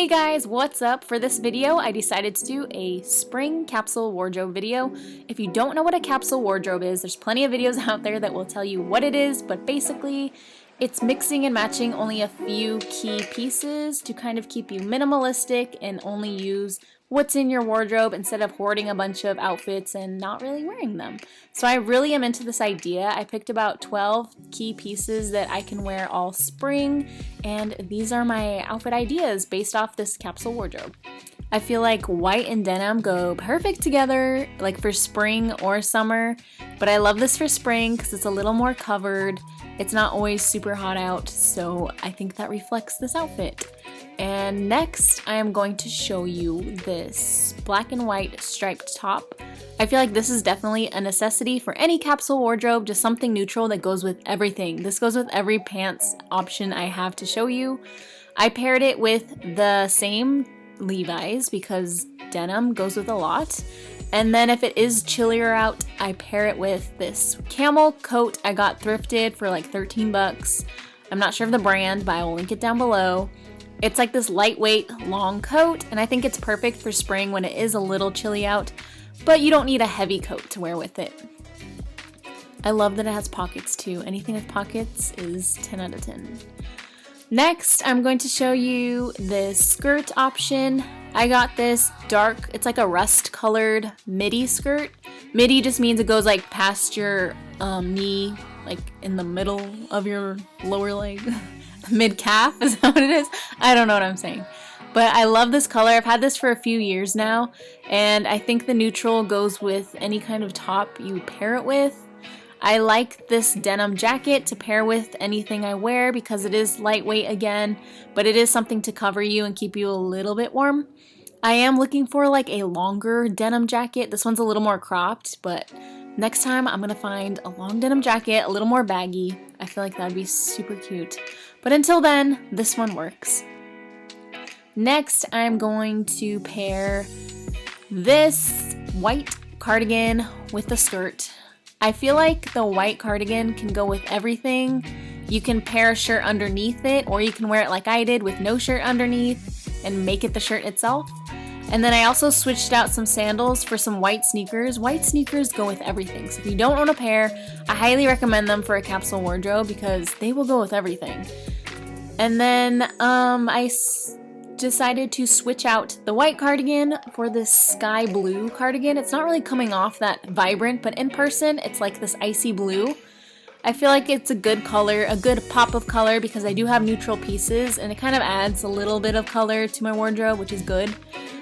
Hey guys, what's up? For this video, I decided to do a spring capsule wardrobe video. If you don't know what a capsule wardrobe is, there's plenty of videos out there that will tell you what it is, but basically it's mixing and matching only a few key pieces to kind of keep you minimalistic and only use what's in your wardrobe instead of hoarding a bunch of outfits and not really wearing them. So I really am into this idea. I picked about 12 key pieces that I can wear all spring, and these are my outfit ideas based off this capsule wardrobe. I feel like white and denim go perfect together, like for spring or summer, but I love this for spring because it's a little more covered. It's not always super hot out, so I think that reflects this outfit. And next, I am going to show you this black and white striped top. I feel like this is definitely a necessity for any capsule wardrobe, just something neutral that goes with everything. This goes with every pants option I have to show you. I paired it with the same Levi's because denim goes with a lot. And then if it is chillier out, I pair it with this camel coat I got thrifted for like 13 bucks. I'm not sure of the brand, but I will link it down below. It's like this lightweight long coat, and I think it's perfect for spring when it is a little chilly out, but you don't need a heavy coat to wear with it. I love that it has pockets too. Anything with pockets is 10 out of 10. Next, I'm going to show you this skirt option. I got this dark, it's like a rust colored midi skirt. Midi just means it goes like past your knee, like in the middle of your lower leg. Mid-calf, is that what it is? I don't know what I'm saying. But I love this color. I've had this for a few years now, and I think the neutral goes with any kind of top you pair it with. I like this denim jacket to pair with anything I wear because it is lightweight again, but it is something to cover you and keep you a little bit warm. I am looking for like a longer denim jacket. This one's a little more cropped, but next time I'm gonna find a long denim jacket, a little more baggy. I feel like that'd be super cute. But until then, this one works. Next, I'm going to pair this white cardigan with the skirt. I feel like the white cardigan can go with everything. You can pair a shirt underneath it, or you can wear it like I did with no shirt underneath and make it the shirt itself. And then I also switched out some sandals for some white sneakers. White sneakers go with everything. So if you don't own a pair, I highly recommend them for a capsule wardrobe because they will go with everything. And then I decided to switch out the white cardigan for this sky blue cardigan. It's not really coming off that vibrant, but in person, it's like this icy blue. I feel like it's a good color, a good pop of color because I do have neutral pieces and it kind of adds a little bit of color to my wardrobe, which is good.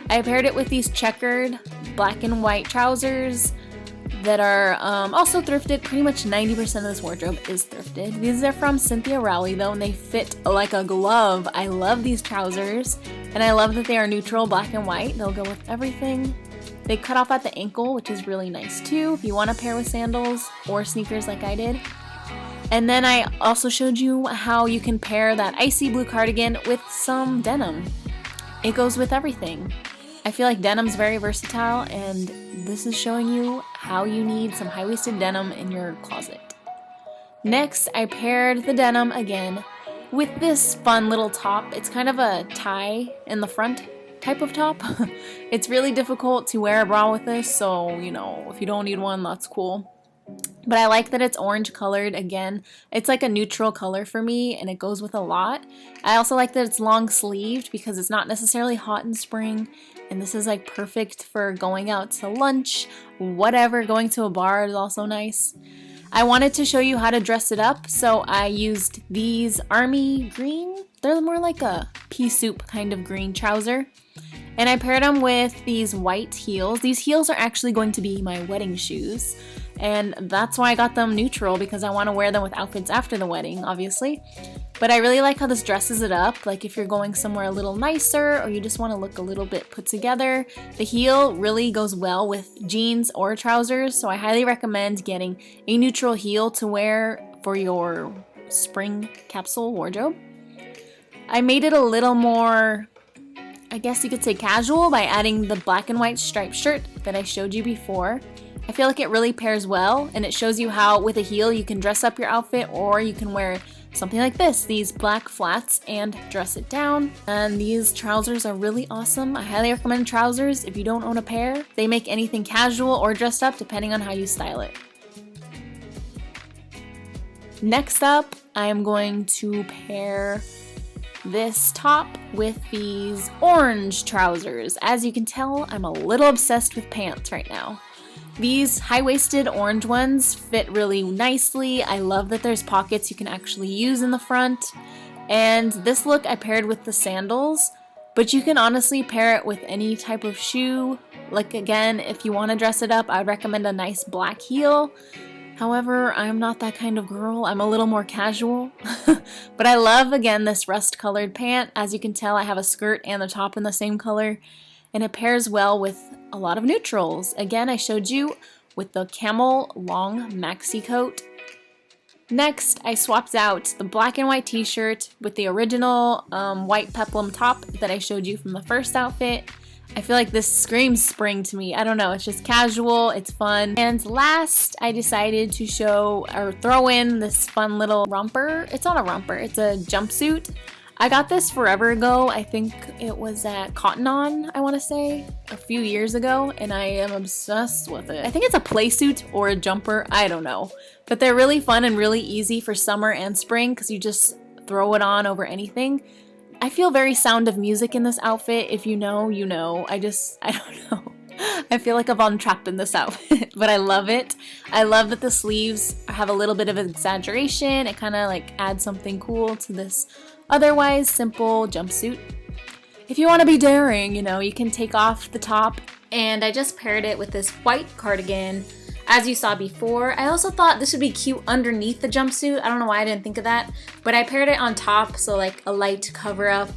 I paired it with these checkered black and white trousers that are also thrifted. Pretty much 90% of this wardrobe is thrifted. These are from Cynthia Rowley though, and they fit like a glove. I love these trousers, and I love that they are neutral black and white. They'll go with everything. They cut off at the ankle, which is really nice too if you want to pair with sandals or sneakers like I did. And then I also showed you how you can pair that icy blue cardigan with some denim. It goes with everything. I feel like denim's very versatile, and this is showing you how you need some high-waisted denim in your closet. Next, I paired the denim again with this fun little top. It's kind of a tie in the front type of top. It's really difficult to wear a bra with this, so, you know, if you don't need one, that's cool. But I like that it's orange colored again. It's like a neutral color for me and it goes with a lot. I also like that it's long sleeved because it's not necessarily hot in spring, and this is like perfect for going out to lunch, whatever. Going to a bar is also nice. I wanted to show you how to dress it up, so I used these army green. They're more like a pea soup kind of green trouser. And I paired them with these white heels. These heels are actually going to be my wedding shoes. And that's why I got them neutral, because I want to wear them with outfits after the wedding, obviously. But I really like how this dresses it up. Like if you're going somewhere a little nicer or you just want to look a little bit put together, the heel really goes well with jeans or trousers. So I highly recommend getting a neutral heel to wear for your spring capsule wardrobe. I made it a little more, I guess you could say, casual by adding the black and white striped shirt that I showed you before. I feel like it really pairs well, and it shows you how with a heel you can dress up your outfit, or you can wear something like this, these black flats, and dress it down. And these trousers are really awesome. I highly recommend trousers if you don't own a pair. They make anything casual or dressed up depending on how you style it. Next up, I am going to pair this top with these orange trousers. As you can tell, I'm a little obsessed with pants right now. These high-waisted orange ones fit really nicely. I love that there's pockets you can actually use in the front. And this look I paired with the sandals, but you can honestly pair it with any type of shoe. Like again, if you want to dress it up, I'd recommend a nice black heel. However, I'm not that kind of girl. I'm a little more casual. But I love, again, this rust-colored pant. As you can tell, I have a skirt and the top in the same color. And it pairs well with a lot of neutrals. Again, I showed you with the camel long maxi coat. Next, I swapped out the black and white t-shirt with the original white peplum top that I showed you from the first outfit. I feel like this screams spring to me. I don't know, it's just casual, it's fun. And last, I decided to show or throw in this fun little romper. It's not a romper, it's a jumpsuit. I got this forever ago. I think it was at Cotton On, I want to say, a few years ago, and I am obsessed with it. I think it's a play suit or a jumper, I don't know. But they're really fun and really easy for summer and spring because you just throw it on over anything. I feel very Sound of Music in this outfit. If you know, you know. I don't know. I feel like I'm trapped in this outfit, but I love it. I love that the sleeves have a little bit of exaggeration. It kind of like adds something cool to this otherwise simple jumpsuit. If you want to be daring, you know, you can take off the top, and I just paired it with this white cardigan. As you saw before, I also thought this would be cute underneath the jumpsuit. I don't know why I didn't think of that, but I paired it on top, so like a light cover up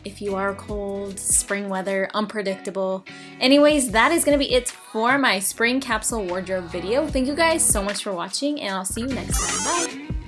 if you are cold, spring weather, unpredictable. Anyways, that is going to be it for my spring capsule wardrobe video. Thank you guys so much for watching, and I'll see you next time. Bye!